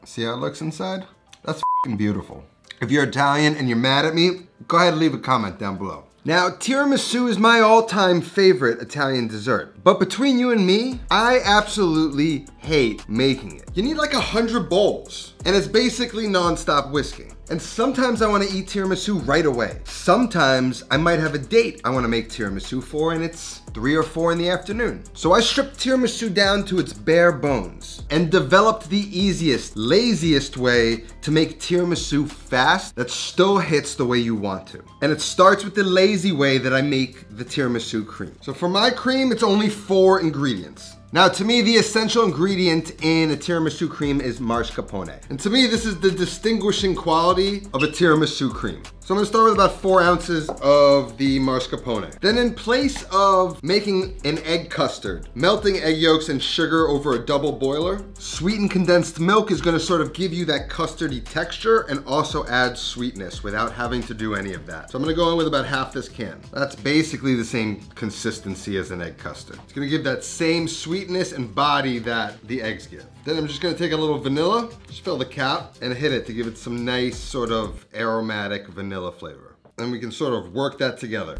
See how it looks inside? That's f***ing beautiful. If you're Italian and you're mad at me, go ahead and leave a comment down below. Now, tiramisu is my all-time favorite Italian dessert. But between you and me, I absolutely hate making it. You need like 100 bowls. And it's basically non-stop whisking. And sometimes I wanna eat tiramisu right away. Sometimes I might have a date I wanna make tiramisu for and it's 3 or 4 in the afternoon. So I stripped tiramisu down to its bare bones and developed the easiest, laziest way to make tiramisu fast that still hits the way you want to. And it starts with the lazy way that I make the tiramisu cream. So for my cream, it's only 4 ingredients. Now, to me, the essential ingredient in a tiramisu cream is mascarpone. And to me, this is the distinguishing quality of a tiramisu cream. So I'm gonna start with about 4 ounces of the mascarpone. Then in place of making an egg custard, melting egg yolks and sugar over a double boiler, sweetened condensed milk is gonna sort of give you that custardy texture and also add sweetness without having to do any of that. So I'm gonna go in with about half this can. That's basically the same consistency as an egg custard. It's gonna give that same sweetness and body that the eggs give. Then I'm just gonna take a little vanilla, just fill the cap and hit it to give it some nice sort of aromatic vanilla flavor. And we can sort of work that together.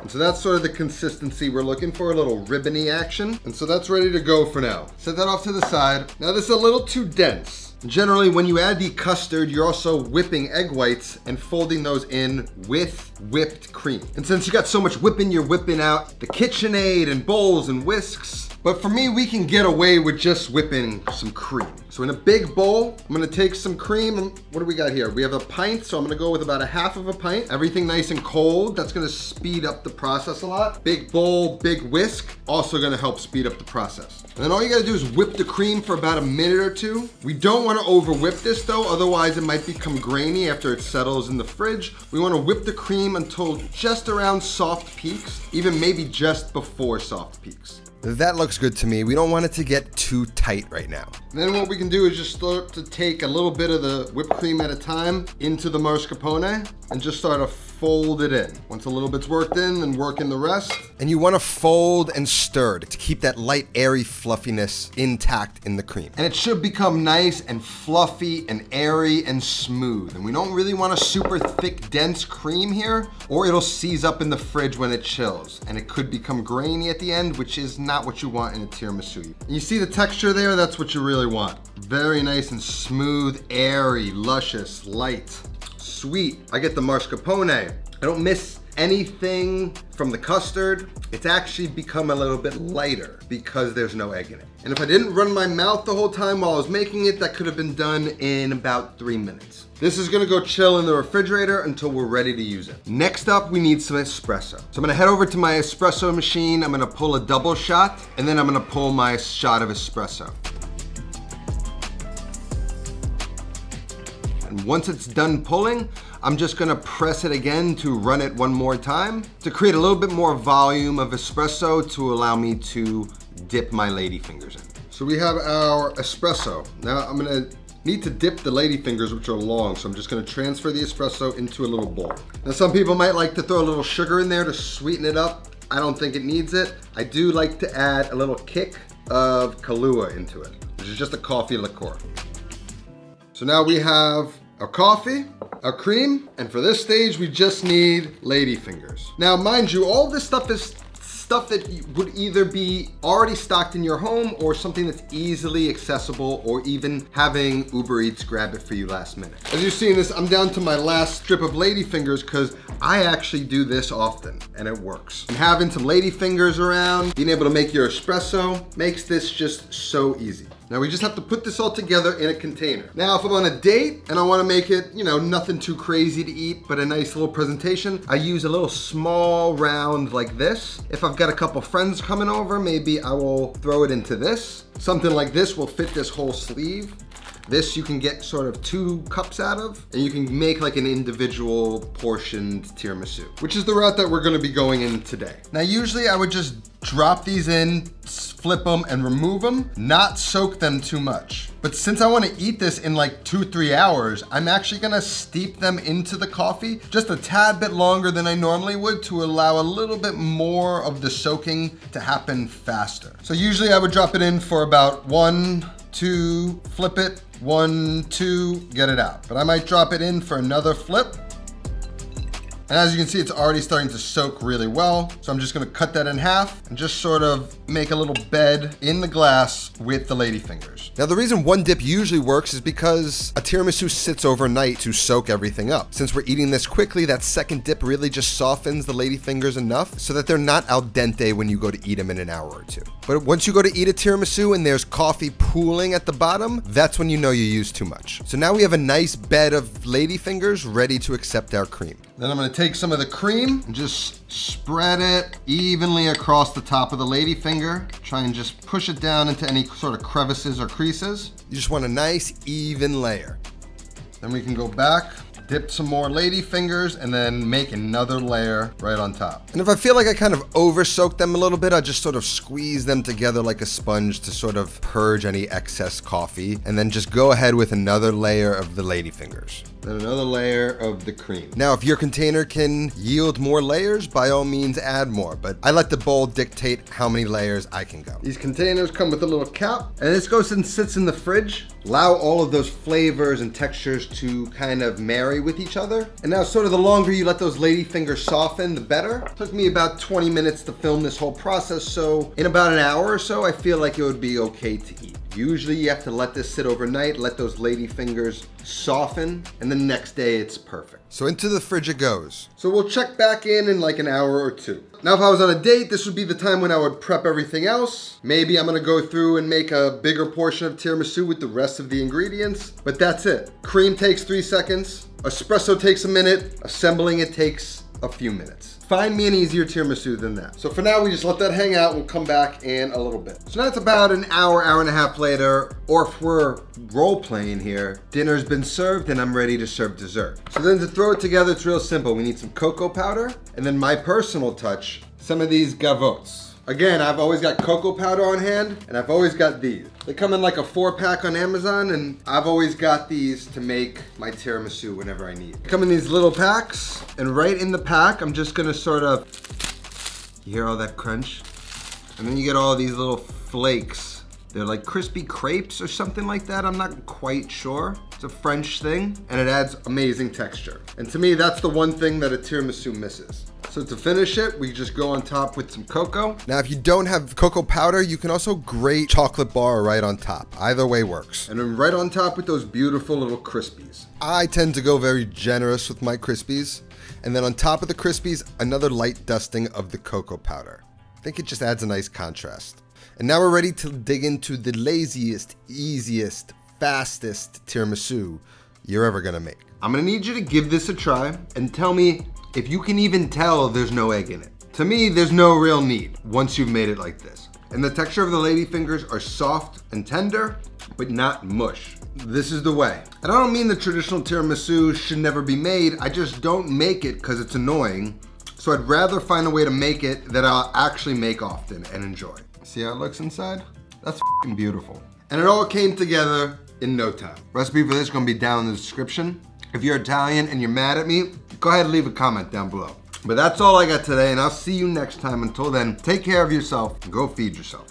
And so that's sort of the consistency we're looking for, a little ribbony action. And so that's ready to go for now. Set that off to the side. Now this is a little too dense. Generally, when you add the custard, you're also whipping egg whites and folding those in with whipped cream. And since you got so much whipping, you're whipping out the KitchenAid and bowls and whisks. But for me, we can get away with just whipping some cream. So in a big bowl, I'm gonna take some cream. What do we got here? We have a pint, so I'm gonna go with about 1/2 of a pint. Everything nice and cold. That's gonna speed up the process a lot. Big bowl, big whisk, also gonna help speed up the process. And then all you gotta do is whip the cream for about a minute or 2. We don't wanna over whip this though, otherwise it might become grainy after it settles in the fridge. We wanna whip the cream until just around soft peaks, even maybe just before soft peaks. That looks good to me. We don't want it to get too tight right now. And then what we can do is just start to take a little bit of the whipped cream at a time into the mascarpone and just start to fold it in. Once a little bit's worked in, then work in the rest. And you want to fold and stir to keep that light, airy fluffiness intact in the cream. And it should become nice and fluffy and airy and smooth. And we don't really want a super thick, dense cream here, or it'll seize up in the fridge when it chills. And it could become grainy at the end, which is not what you want in a tiramisu. You see the texture there? That's what you really want. Very nice and smooth, airy, luscious, light, sweet. I get the mascarpone. I don't miss anything from the custard. It's actually become a little bit lighter because there's no egg in it. And if I didn't run my mouth the whole time while I was making it, that could have been done in about 3 minutes. This is gonna go chill in the refrigerator until we're ready to use it. Next up, we need some espresso. So I'm gonna head over to my espresso machine. I'm gonna pull a double shot, and then I'm gonna pull my shot of espresso. And once it's done pulling, I'm just gonna press it again to run it one more time to create a little bit more volume of espresso to allow me to dip my lady fingers in. So we have our espresso. Now I'm gonna need to dip the lady fingers, which are long, so I'm just gonna transfer the espresso into a little bowl. Now some people might like to throw a little sugar in there to sweeten it up. I don't think it needs it. I do like to add a little kick of Kahlua into it, which is just a coffee liqueur. So now we have our coffee, our cream, and for this stage, we just need lady fingers. Now, mind you, all this stuff is stuff that would either be already stocked in your home or something that's easily accessible, or even having Uber Eats grab it for you last minute. As you've seen this, I'm down to my last strip of lady fingers because I actually do this often and it works. And having some lady fingers around, being able to make your espresso makes this just so easy. Now we just have to put this all together in a container. Now if I'm on a date and I wanna make it, you know, nothing too crazy to eat, but a nice little presentation, I use a little small round like this. If I've got a couple friends coming over, maybe I will throw it into this. Something like this will fit this whole sleeve. This you can get sort of 2 cups out of, and you can make like an individual portioned tiramisu, which is the route that we're gonna be going in today. Now, usually I would just drop these in, flip them, and remove them, not soak them too much. But since I wanna eat this in like 2-3 hours, I'm actually gonna steep them into the coffee just a tad bit longer than I normally would to allow a little bit more of the soaking to happen faster. So usually I would drop it in for about 1, 2, flip it, 1, 2, get it out. But I might drop it in for another flip. And as you can see, it's already starting to soak really well. So I'm just gonna cut that in half and just sort of make a little bed in the glass with the ladyfingers. Now, the reason one dip usually works is because a tiramisu sits overnight to soak everything up. Since we're eating this quickly, that second dip really just softens the ladyfingers enough so that they're not al dente when you go to eat them in an hour or 2. But once you go to eat a tiramisu and there's coffee pooling at the bottom, that's when you know you used too much. So now we have a nice bed of ladyfingers ready to accept our cream. Then I'm gonna take some of the cream and just spread it evenly across the top of the ladyfinger. Try and just push it down into any sort of crevices or creases. You just want a nice even layer. Then we can go back, dip some more ladyfingers, and then make another layer right on top. And if I feel like I kind of over soaked them a little bit, I just sort of squeeze them together like a sponge to sort of purge any excess coffee, and then just go ahead with another layer of the ladyfingers. Then another layer of the cream. Now, if your container can yield more layers, by all means add more, but I let the bowl dictate how many layers I can go. These containers come with a little cap, and this goes and sits in the fridge. Allow all of those flavors and textures to kind of marry with each other. And now sort of the longer you let those ladyfingers soften, the better. It took me about 20 minutes to film this whole process, so in about an hour or so, I feel like it would be okay to eat. Usually you have to let this sit overnight, let those ladyfingers soften, and the next day it's perfect. So into the fridge it goes. So we'll check back in like an hour or 2. Now, if I was on a date, this would be the time when I would prep everything else. Maybe I'm gonna go through and make a bigger portion of tiramisu with the rest of the ingredients, but that's it. Cream takes 3 seconds, espresso takes a minute, assembling it takes a few minutes. Find me an easier tiramisu than that. So for now, we just let that hang out. We'll come back in a little bit. So now it's about an hour, hour and a half later, or if we're role playing here, dinner's been served and I'm ready to serve dessert. So then to throw it together, it's real simple. We need some cocoa powder, and then my personal touch, some of these gavottes. Again, I've always got cocoa powder on hand, and I've always got these. They come in like a 4-pack on Amazon, and I've always got these to make my tiramisu whenever I need. They come in these little packs, and right in the pack, I'm just gonna sort of, you hear all that crunch? And then you get all these little flakes. They're like crispy crepes or something like that, I'm not quite sure. It's a French thing, and it adds amazing texture. And to me, that's the one thing that a tiramisu misses. So to finish it, we just go on top with some cocoa. Now, if you don't have cocoa powder, you can also grate chocolate bar right on top. Either way works. And then right on top with those beautiful little Crispies. I tend to go very generous with my Crispies. And then on top of the Crispies, another light dusting of the cocoa powder. I think it just adds a nice contrast. And now we're ready to dig into the laziest, easiest, fastest tiramisu you're ever gonna make. I'm gonna need you to give this a try and tell me if you can even tell there's no egg in it. To me, there's no real need once you've made it like this. And the texture of the ladyfingers are soft and tender, but not mush. This is the way. And I don't mean the traditional tiramisu should never be made, I just don't make it because it's annoying. So I'd rather find a way to make it that I'll actually make often and enjoy. See how it looks inside? That's f***ing beautiful. And it all came together in no time. Recipe for this is gonna be down in the description. If you're Italian and you're mad at me, go ahead and leave a comment down below. But that's all I got today, and I'll see you next time. Until then, take care of yourself and go feed yourself.